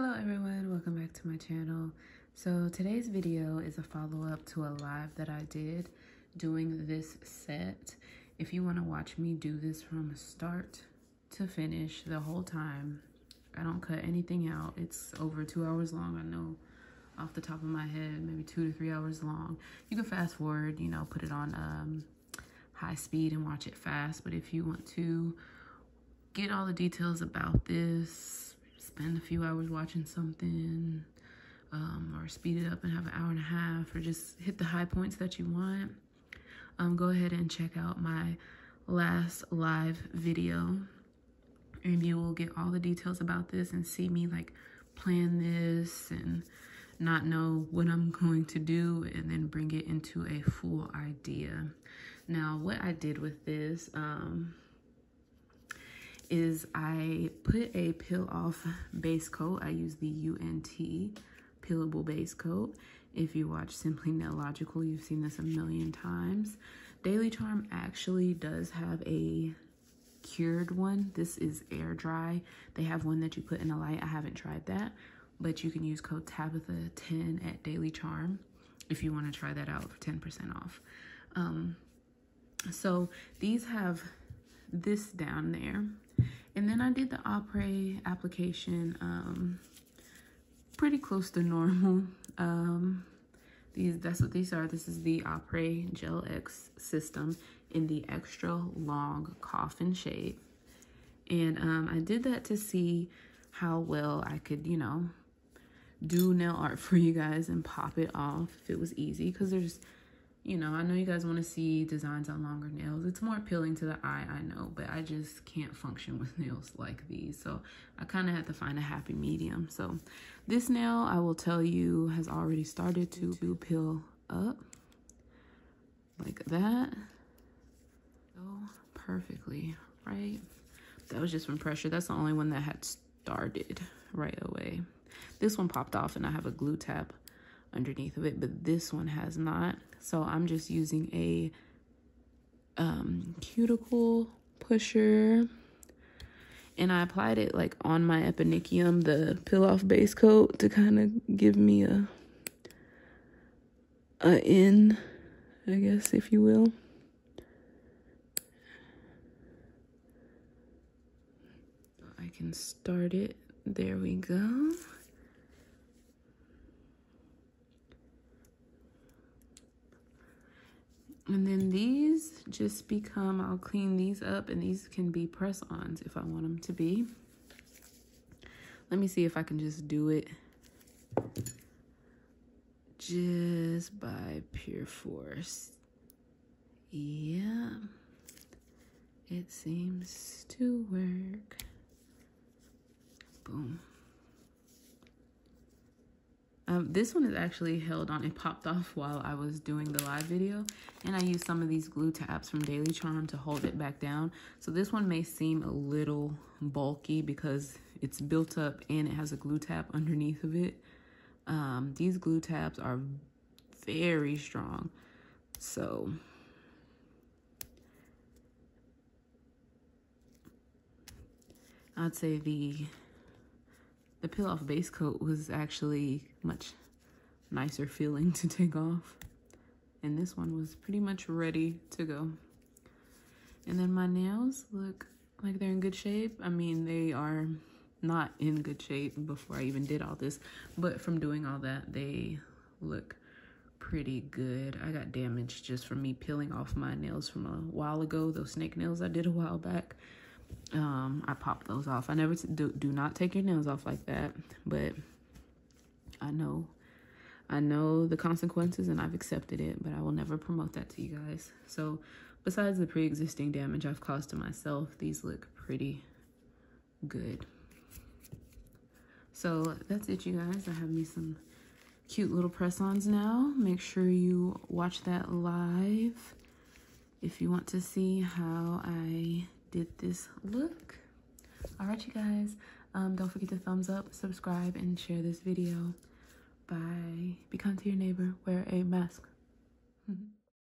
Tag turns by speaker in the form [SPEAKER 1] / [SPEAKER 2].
[SPEAKER 1] Hello everyone, welcome back to my channel. So today's video is a follow-up to a live that I did doing this set. If you want to watch me do this from start to finish the whole time, I don't cut anything out. It's over 2 hours long. I know off the top of my head, maybe 2 to 3 hours long. You can fast forward, you know, put it on high speed and watch it fast. But if you want to get all the details about this, spend a few hours watching something, or speed it up and have an hour and a half, or just hit the high points that you want, go ahead and check out my last live video, and you will get all the details about this and see me like plan this and not know what I'm going to do and then bring it into a full idea. Now, what I did with this, is I put a peel off base coat. I use the UNT peelable base coat. If you watch Simply Nailogical, you've seen this a million times. Daily Charm actually does have a cured one. This is air dry. They have one that you put in a light. I haven't tried that, but you can use code Tabytha 10 at Daily Charm if you want to try that out for 10% off. So these have this down there. And then I did the Apres application pretty close to normal. That's what these are. This is the Apres Gel X system in the extra long coffin shade. And I did that to see how well I could, you know, do nail art for you guys and pop it off if it was easy. Because there's, you know, I know you guys want to see designs on longer nails. It's more appealing to the eye, I know, but I just can't function with nails like these. So I kind of had to find a happy medium. So this nail, I will tell you, has already started to peel up like that. So perfectly, right? That was just from pressure. That's the only one that had started right away. This one popped off and I have a glue tab underneath of it, but this one has not. So I'm just using a cuticle pusher, and I applied it like on my eponychium, the peel off base coat, to kind of give me a in, I guess, if you will. I can start it. There we go. And then these just become, I'll clean these up, and these can be press-ons if I want them to be. Let me see if I can just do it just by pure force. Yeah, it seems to work. Boom. This one is actually held on. It popped off while I was doing the live video, and I used some of these glue tabs from Daily Charm to hold it back down. So this one may seem a little bulky because it's built up and it has a glue tab underneath of it. These glue tabs are very strong. So I'd say the peel off base coat was actually much nicer feeling to take off, and this one was pretty much ready to go. And then my nails look like they're in good shape. I mean, they are not in good shape before I even did all this, but from doing all that, they look pretty good. I got damaged just from me peeling off my nails from a while ago, those snake nails I did a while back. I popped those off. I never do not take your nails off like that, but I know the consequences and I've accepted it, but I will never promote that to you guys. So besides the pre-existing damage I've caused to myself, these look pretty good. So that's it, you guys. I have me some cute little press-ons now. Make sure you watch that live if you want to see how I did this look. All right, you guys, don't forget to thumbs up, subscribe, and share this video. Bye. Be kind to your neighbor. Wear a mask.